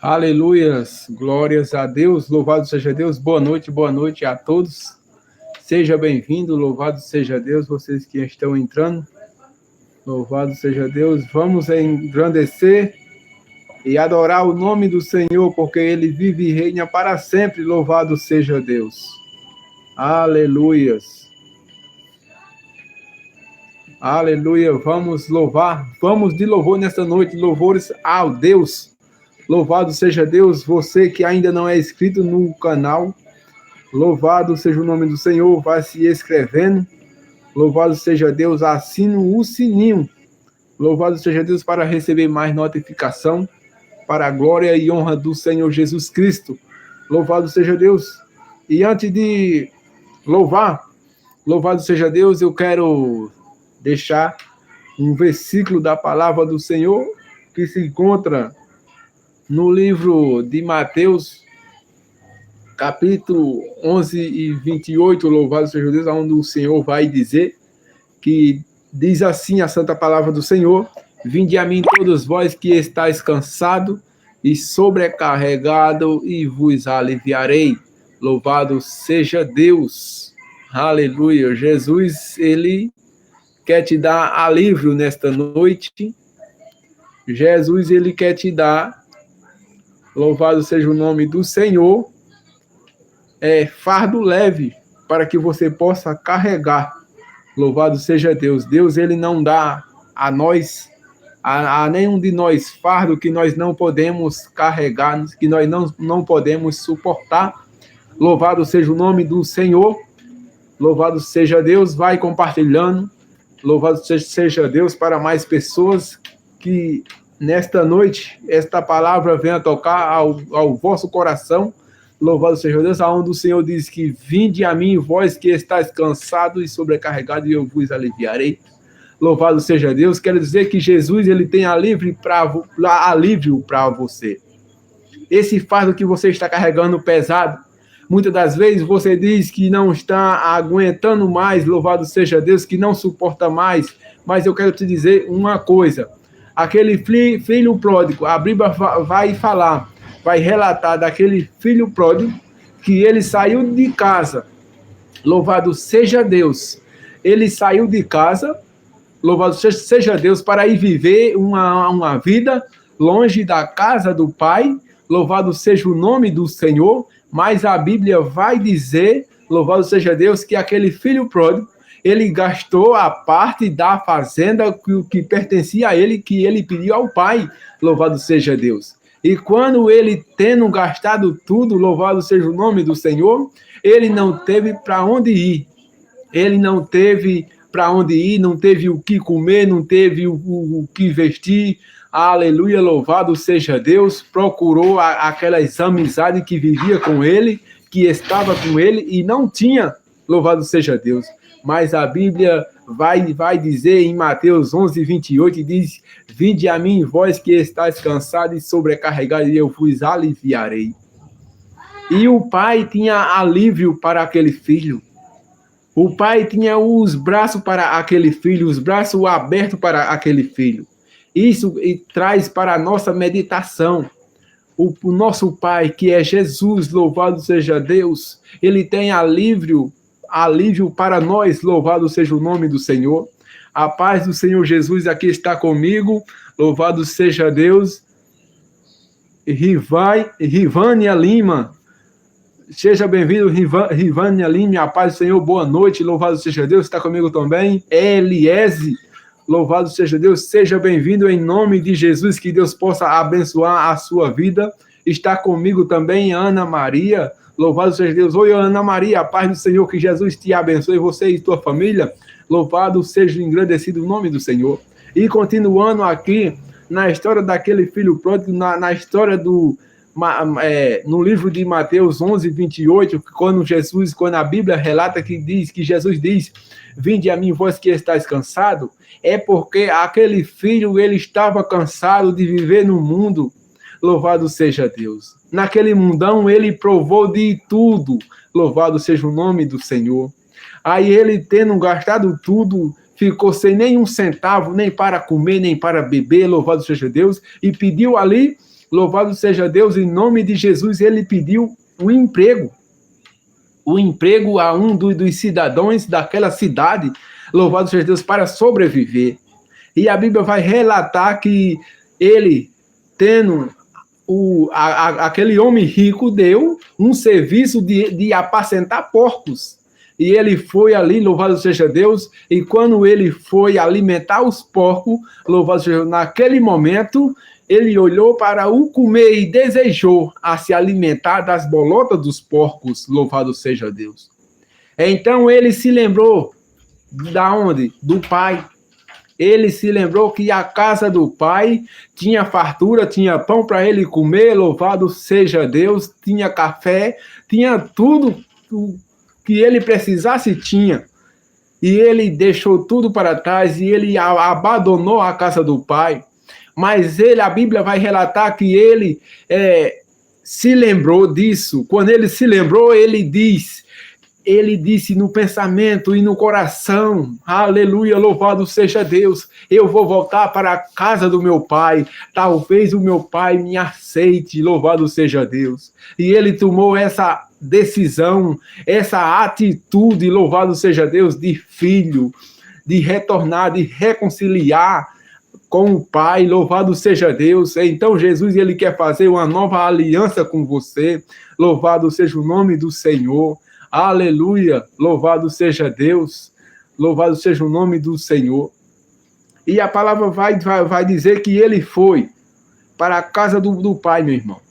Aleluias, glórias a Deus, louvado seja Deus, boa noite a todos. Seja bem-vindo, louvado seja Deus, vocês que estão entrando, louvado seja Deus. Vamos engrandecer e adorar o nome do Senhor, porque Ele vive e reina para sempre, louvado seja Deus. Aleluias. Aleluia, vamos louvar, vamos de louvor nesta noite, louvores ao Deus. Louvado seja Deus, você que ainda não é inscrito no canal, louvado seja o nome do Senhor, vai se inscrevendo, louvado seja Deus, assina o sininho, louvado seja Deus para receber mais notificação, para a glória e honra do Senhor Jesus Cristo, louvado seja Deus. E antes de louvar, louvado seja Deus, eu quero deixar um versículo da palavra do Senhor, que se encontra no livro de Mateus, capítulo 11 e 28, louvado seja Deus, onde o Senhor vai dizer, que diz assim a santa palavra do Senhor: vinde a mim todos vós que estáis cansados e sobrecarregados, e vos aliviarei. Louvado seja Deus. Aleluia. Jesus, Ele quer te dar alívio nesta noite. Jesus, Ele quer te dar, louvado seja o nome do Senhor, fardo leve, para que você possa carregar. Louvado seja Deus. Deus, Ele não dá a nós, a nenhum de nós, fardo que nós não podemos carregar, que nós não podemos suportar. Louvado seja o nome do Senhor. Louvado seja Deus. Vai compartilhando. Louvado seja Deus para mais pessoas, que nesta noite esta palavra venha tocar ao vosso coração. Louvado seja Deus, aonde o Senhor diz que vinde a mim, vós que estáis cansados e sobrecarregados, e eu vos aliviarei. Louvado seja Deus. Quero dizer que Jesus, Ele tem alívio para você. Esse fardo que você está carregando pesado, muitas das vezes você diz que não está aguentando mais, louvado seja Deus, que não suporta mais, mas eu quero te dizer uma coisa: aquele filho pródigo, a Bíblia vai falar, vai relatar daquele filho pródigo, que ele saiu de casa, louvado seja Deus, ele saiu de casa, louvado seja Deus, para ir viver uma vida longe da casa do Pai, louvado seja o nome do Senhor. Mas a Bíblia vai dizer, louvado seja Deus, que aquele filho pródigo, ele gastou a parte da fazenda que pertencia a ele, que ele pediu ao pai, louvado seja Deus. E quando ele, tendo gastado tudo, louvado seja o nome do Senhor, ele não teve para onde ir. Ele não teve para onde ir, não teve o que comer, não teve o que vestir. Aleluia, louvado seja Deus. Procurou aquelas amizades que vivia com ele, que estava com ele e não tinha, louvado seja Deus. Mas a Bíblia vai dizer em Mateus 11, 28, diz: vinde a mim, vós que estáis cansados e sobrecarregados, e eu vos aliviarei. E o pai tinha alívio para aquele filho. O pai tinha os braços para aquele filho, os braços abertos para aquele filho. Isso traz para a nossa meditação. O nosso Pai, que é Jesus, louvado seja Deus, Ele tem alívio para nós, louvado seja o nome do Senhor. A paz do Senhor Jesus aqui está comigo, louvado seja Deus. Rivânia Lima, seja bem-vindo, Rivânia Lima, a paz do Senhor, boa noite, louvado seja Deus, está comigo também. Eliese, louvado seja Deus, seja bem-vindo em nome de Jesus, que Deus possa abençoar a sua vida. Está comigo também Ana Maria, louvado seja Deus. Oi, Ana Maria, a paz do Senhor, que Jesus te abençoe, você e tua família. Louvado seja engrandecido o nome do Senhor. E continuando aqui, na história daquele filho pródigo, na história no livro de Mateus 11, 28, quando a Bíblia relata que Jesus diz: vinde a mim, vós que estáis cansados, é porque aquele filho, ele estava cansado de viver no mundo, louvado seja Deus. Naquele mundão, ele provou de tudo, louvado seja o nome do Senhor. Aí ele, tendo gastado tudo, ficou sem nenhum centavo, nem para comer, nem para beber, louvado seja Deus, e pediu ali, louvado seja Deus, em nome de Jesus, ele pediu o emprego a um dos cidadãos daquela cidade, louvado seja Deus, para sobreviver. E a Bíblia vai relatar que ele, tendo aquele homem rico, deu um serviço de apacentar porcos. E ele foi ali, louvado seja Deus, e quando ele foi alimentar os porcos, louvado seja Deus, naquele momento, ele olhou para o comer e desejou a se alimentar das bolotas dos porcos, louvado seja Deus. Então ele se lembrou da onde? Do pai. Ele se lembrou que a casa do pai tinha fartura, tinha pão para ele comer, louvado seja Deus, tinha café, tinha tudo que ele precisasse, tinha. E ele deixou tudo para trás e ele abandonou a casa do pai. Mas a Bíblia vai relatar que ele se lembrou disso. Quando ele se lembrou, ele disse no pensamento e no coração, aleluia, louvado seja Deus, eu vou voltar para a casa do meu pai, talvez o meu pai me aceite, louvado seja Deus. E ele tomou essa decisão, essa atitude, louvado seja Deus, de filho, de retornar, de reconciliar com o Pai, louvado seja Deus. Então Jesus, ele quer fazer uma nova aliança com você, louvado seja o nome do Senhor, aleluia, louvado seja Deus, louvado seja o nome do Senhor. E a palavra vai dizer que ele foi para a casa do Pai, meu irmão.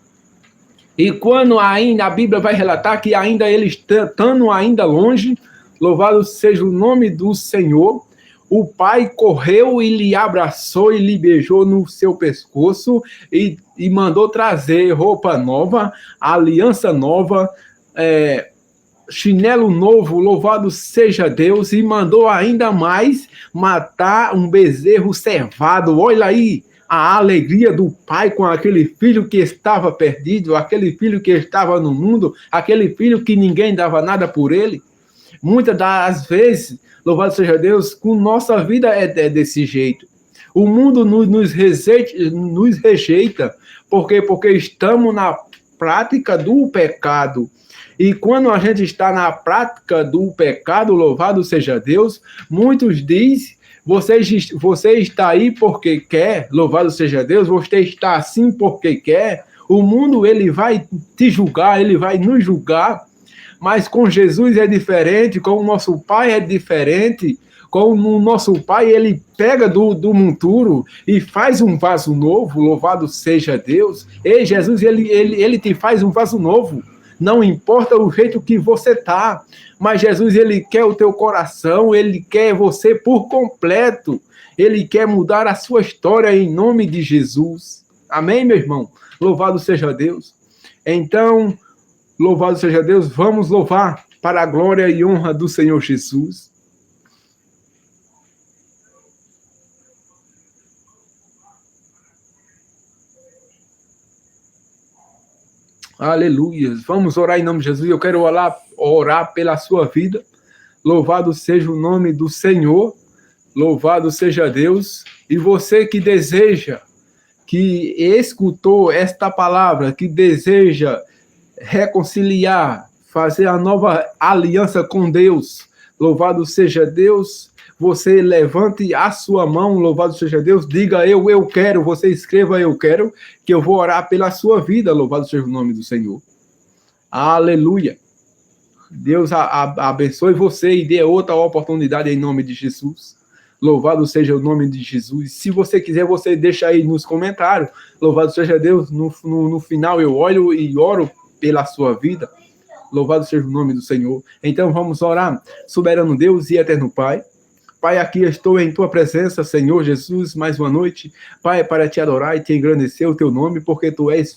E quando ainda, a Bíblia vai relatar que ainda ele estando ainda longe, louvado seja o nome do Senhor, o pai correu e lhe abraçou e lhe beijou no seu pescoço e mandou trazer roupa nova, aliança nova, chinelo novo, louvado seja Deus, e mandou ainda mais matar um bezerro cevado. Olha aí a alegria do pai com aquele filho que estava perdido, aquele filho que estava no mundo, aquele filho que ninguém dava nada por ele. Muitas das vezes, louvado seja Deus, com nossa vida é desse jeito. O mundo nos rejeita. Por quê? Porque estamos na prática do pecado. E quando a gente está na prática do pecado, louvado seja Deus, muitos dizem, você está aí porque quer, louvado seja Deus, você está assim porque quer. O mundo, ele vai te julgar, ele vai nos julgar. Mas com Jesus é diferente, com o nosso Pai é diferente. Com o nosso Pai, ele pega do monturo e faz um vaso novo, louvado seja Deus. E Jesus, ele te faz um vaso novo. Não importa o jeito que você tá, mas Jesus, ele quer o teu coração, ele quer você por completo. Ele quer mudar a sua história em nome de Jesus. Amém, meu irmão? Louvado seja Deus. Então, louvado seja Deus, vamos louvar para a glória e honra do Senhor Jesus. Aleluia. Vamos orar em nome de Jesus. Eu quero orar pela sua vida. Louvado seja o nome do Senhor. Louvado seja Deus. E você que deseja, que escutou esta palavra, que deseja reconciliar, fazer a nova aliança com Deus, louvado seja Deus. Você levante a sua mão, louvado seja Deus, diga eu quero, você escreva eu quero, que eu vou orar pela sua vida, louvado seja o nome do Senhor. Aleluia. Deus abençoe você e dê outra oportunidade em nome de Jesus. Louvado seja o nome de Jesus. Se você quiser, você deixa aí nos comentários. Louvado seja Deus. No final eu olho e oro pela sua vida. Louvado seja o nome do Senhor. Então vamos orar. Soberano Deus e eterno Pai. Pai, aqui estou em tua presença, Senhor Jesus, mais uma noite. Pai, para te adorar e te engrandecer o teu nome, porque tu és